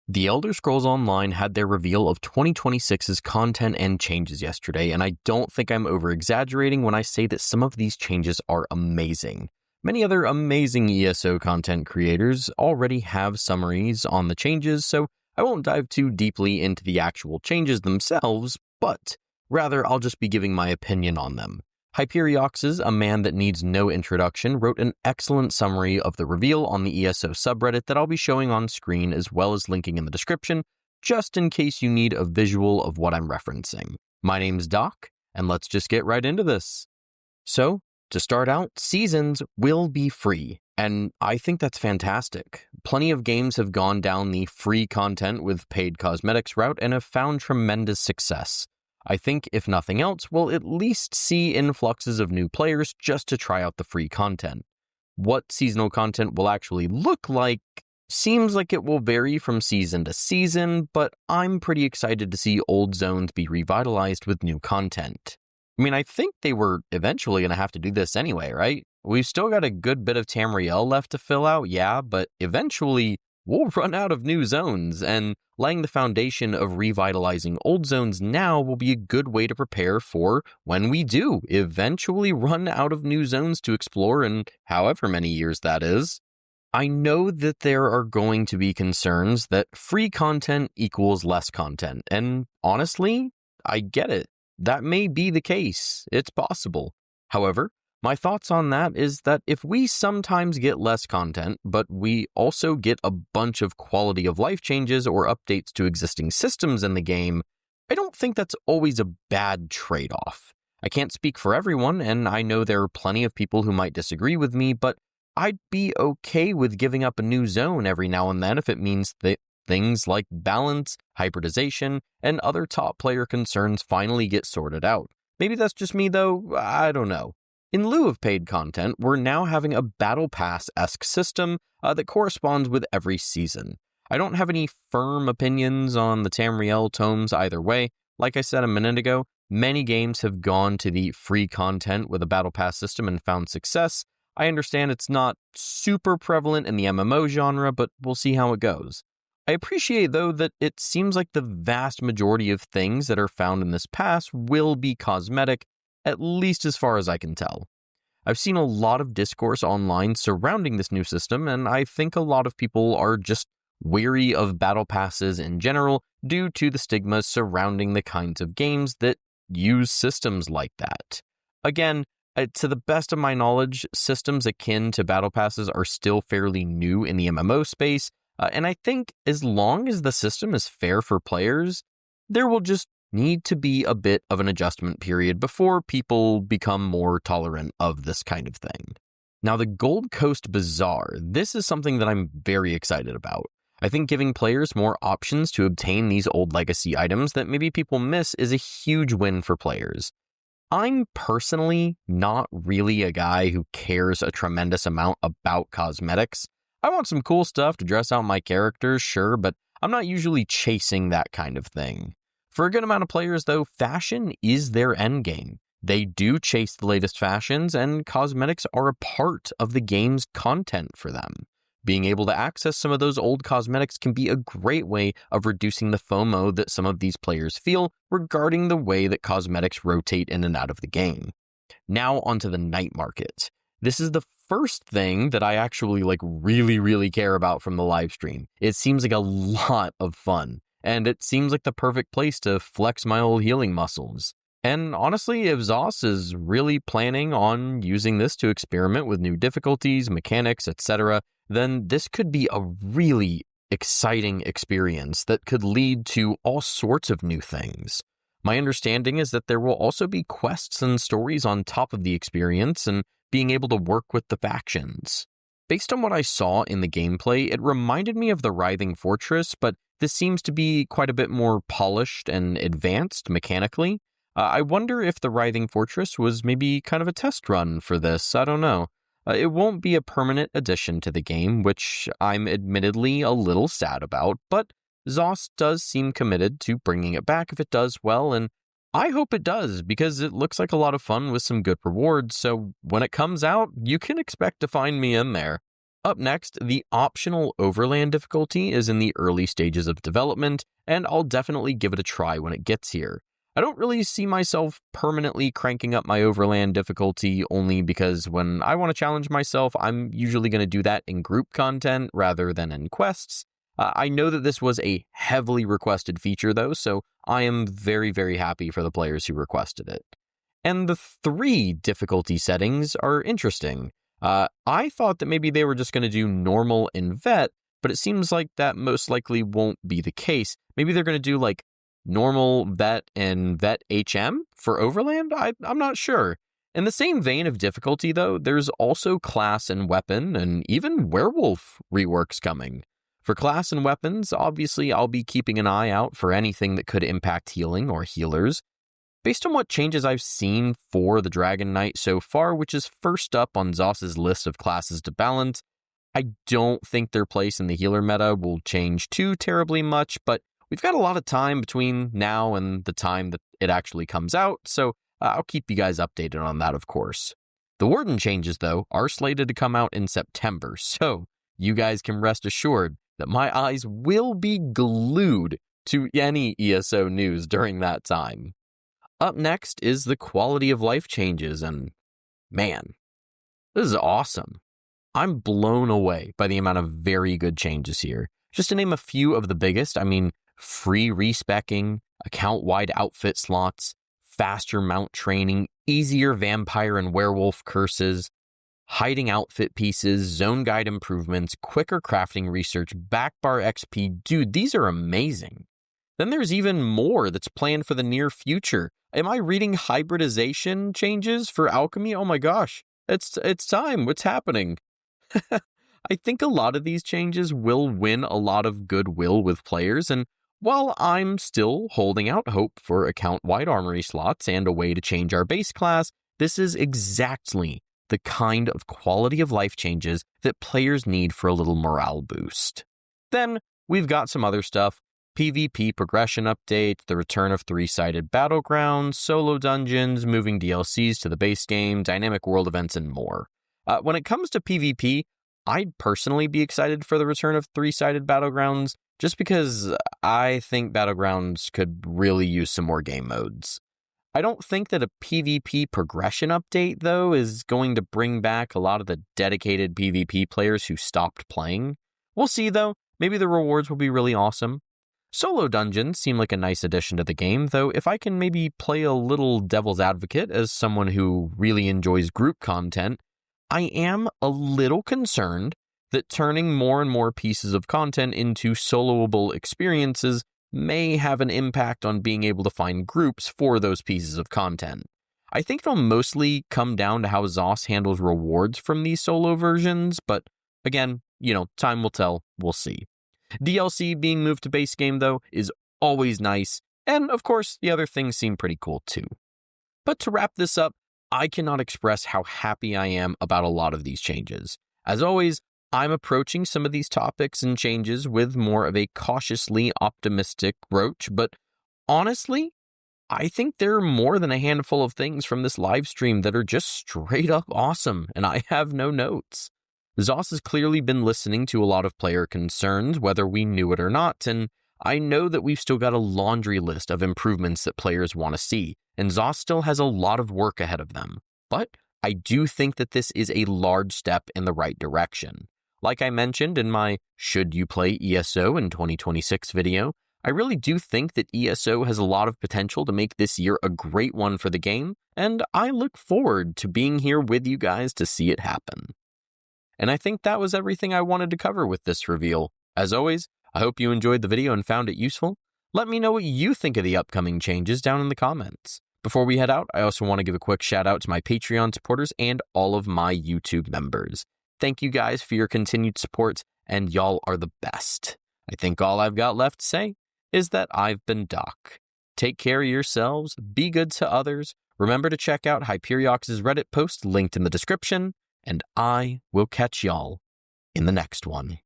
The Elder Scrolls Online had their reveal of 2026's content and changes yesterday, and I don't think I'm over-exaggerating when I say that some of these changes are amazing. Many other amazing ESO content creators already have summaries on the changes, so I won't dive too deeply into the actual changes themselves, but rather I'll just be giving my opinion on them. Hyperioxes, a man that needs no introduction, wrote an excellent summary of the reveal on the ESO subreddit that I'll be showing on screen as well as linking in the description, just in case you need a visual of what I'm referencing. My name's Doc, and let's just get right into this. So, to start out, seasons will be free, and I think that's fantastic. Plenty of games have gone down the free content with paid cosmetics route and have found tremendous success. I think, if nothing else, we'll at least see influxes of new players just to try out the free content. What seasonal content will actually look like seems like it will vary from season to season, but I'm pretty excited to see old zones be revitalized with new content. I mean, I think they were eventually going to have to do this anyway, right? We've still got a good bit of Tamriel left to fill out, yeah, but eventually we'll run out of new zones, and laying the foundation of revitalizing old zones now will be a good way to prepare for when we do eventually run out of new zones to explore in however many years that is. I know that there are going to be concerns that free content equals less content, and honestly, I get it. That may be the case. It's possible. However, my thoughts on that is that if we sometimes get less content, but we also get a bunch of quality of life changes or updates to existing systems in the game, I don't think that's always a bad trade-off. I can't speak for everyone, and I know there are plenty of people who might disagree with me, but I'd be okay with giving up a new zone every now and then if it means that things like balance, hybridization, and other top player concerns finally get sorted out. Maybe that's just me though, I don't know. In lieu of paid content, we're now having a Battle Pass-esque system that corresponds with every season. I don't have any firm opinions on the Tamriel Tomes either way. Like I said a minute ago, many games have gone to the free content with a Battle Pass system and found success. I understand it's not super prevalent in the MMO genre, but we'll see how it goes. I appreciate, though, that it seems like the vast majority of things that are found in this pass will be cosmetic, at least as far as I can tell. I've seen a lot of discourse online surrounding this new system, and I think a lot of people are just weary of battle passes in general due to the stigmas surrounding the kinds of games that use systems like that. Again, to the best of my knowledge, systems akin to battle passes are still fairly new in the MMO space, and I think as long as the system is fair for players, there will just need to be a bit of an adjustment period before people become more tolerant of this kind of thing. Now, the Gold Coast Bazaar, this is something that I'm very excited about. I think giving players more options to obtain these old legacy items that maybe people miss is a huge win for players. I'm personally not really a guy who cares a tremendous amount about cosmetics. I want some cool stuff to dress out my characters, sure, but I'm not usually chasing that kind of thing. For a good amount of players, though, fashion is their endgame. They do chase the latest fashions, and cosmetics are a part of the game's content for them. Being able to access some of those old cosmetics can be a great way of reducing the FOMO that some of these players feel regarding the way that cosmetics rotate in and out of the game. Now onto the night market. This is the first thing that I actually really care about from the live stream. It seems like a lot of fun, and it seems like the perfect place to flex my old healing muscles. And honestly, if Zos is really planning on using this to experiment with new difficulties, mechanics, etc., then this could be a really exciting experience that could lead to all sorts of new things. My understanding is that there will also be quests and stories on top of the experience and being able to work with the factions. Based on what I saw in the gameplay, it reminded me of the Writhing Fortress, but this seems to be quite a bit more polished and advanced mechanically. I wonder if the Writhing Fortress was maybe kind of a test run for this, I don't know. It won't be a permanent addition to the game, which I'm admittedly a little sad about, but Zos does seem committed to bringing it back if it does well, and I hope it does, because it looks like a lot of fun with some good rewards, so when it comes out, you can expect to find me in there. Up next, the optional overland difficulty is in the early stages of development, and I'll definitely give it a try when it gets here. I don't really see myself permanently cranking up my overland difficulty only because when I want to challenge myself, I'm usually going to do that in group content rather than in quests. I know that this was a heavily requested feature though, so I am very, very happy for the players who requested it. And the 3 difficulty settings are interesting. I thought that maybe they were just going to do normal and vet, but it seems like that most likely won't be the case. Maybe they're going to do like normal, vet, and vet HM for overland? I'm not sure. In the same vein of difficulty, though, there's also class and weapon, and even werewolf reworks coming. For class and weapons, obviously I'll be keeping an eye out for anything that could impact healing or healers. Based on what changes I've seen for the Dragon Knight so far, which is first up on Zoss's list of classes to balance, I don't think their place in the healer meta will change too terribly much, but we've got a lot of time between now and the time that it actually comes out, so I'll keep you guys updated on that, of course. The Warden changes, though, are slated to come out in September, so you guys can rest assured that my eyes will be glued to any ESO news during that time. Up next is the quality of life changes, and man, this is awesome. I'm blown away by the amount of very good changes here. Just to name a few of the biggest, free respecking, account-wide outfit slots, faster mount training, easier vampire and werewolf curses, hiding outfit pieces, zone guide improvements, quicker crafting research, backbar XP. Dude, these are amazing. Then there's even more that's planned for the near future. Am I reading hybridization changes for alchemy? Oh my gosh, it's time. What's happening? I think a lot of these changes will win a lot of goodwill with players, and while I'm still holding out hope for account-wide armory slots and a way to change our base class, this is exactly the kind of quality of life changes that players need for a little morale boost. Then we've got some other stuff. PvP progression update, the return of 3-sided battlegrounds, solo dungeons, moving DLCs to the base game, dynamic world events, and more. When it comes to PvP, I'd personally be excited for the return of 3-sided battlegrounds, just because I think battlegrounds could really use some more game modes. I don't think that a PvP progression update, though, is going to bring back a lot of the dedicated PvP players who stopped playing. We'll see, though. Maybe the rewards will be really awesome. Solo dungeons seem like a nice addition to the game, though if I can maybe play a little devil's advocate as someone who really enjoys group content, I am a little concerned that turning more and more pieces of content into soloable experiences may have an impact on being able to find groups for those pieces of content. I think it'll mostly come down to how Zoss handles rewards from these solo versions, but again, time will tell, we'll see. DLC being moved to base game, though, is always nice, and of course, the other things seem pretty cool too. But to wrap this up, I cannot express how happy I am about a lot of these changes. As always, I'm approaching some of these topics and changes with more of a cautiously optimistic approach, but honestly, I think there are more than a handful of things from this live stream that are just straight up awesome, and I have no notes. Zoss has clearly been listening to a lot of player concerns, whether we knew it or not, and I know that we've still got a laundry list of improvements that players want to see, and Zoss still has a lot of work ahead of them. But I do think that this is a large step in the right direction. Like I mentioned in my Should You Play ESO in 2026 video, I really do think that ESO has a lot of potential to make this year a great one for the game, and I look forward to being here with you guys to see it happen. And I think that was everything I wanted to cover with this reveal. As always, I hope you enjoyed the video and found it useful. Let me know what you think of the upcoming changes down in the comments. Before we head out, I also want to give a quick shout out to my Patreon supporters and all of my YouTube members. Thank you guys for your continued support, and y'all are the best. I think all I've got left to say is that I've been Doc. Take care of yourselves, be good to others, remember to check out Hyperioxes' Reddit post linked in the description, and I will catch y'all in the next one.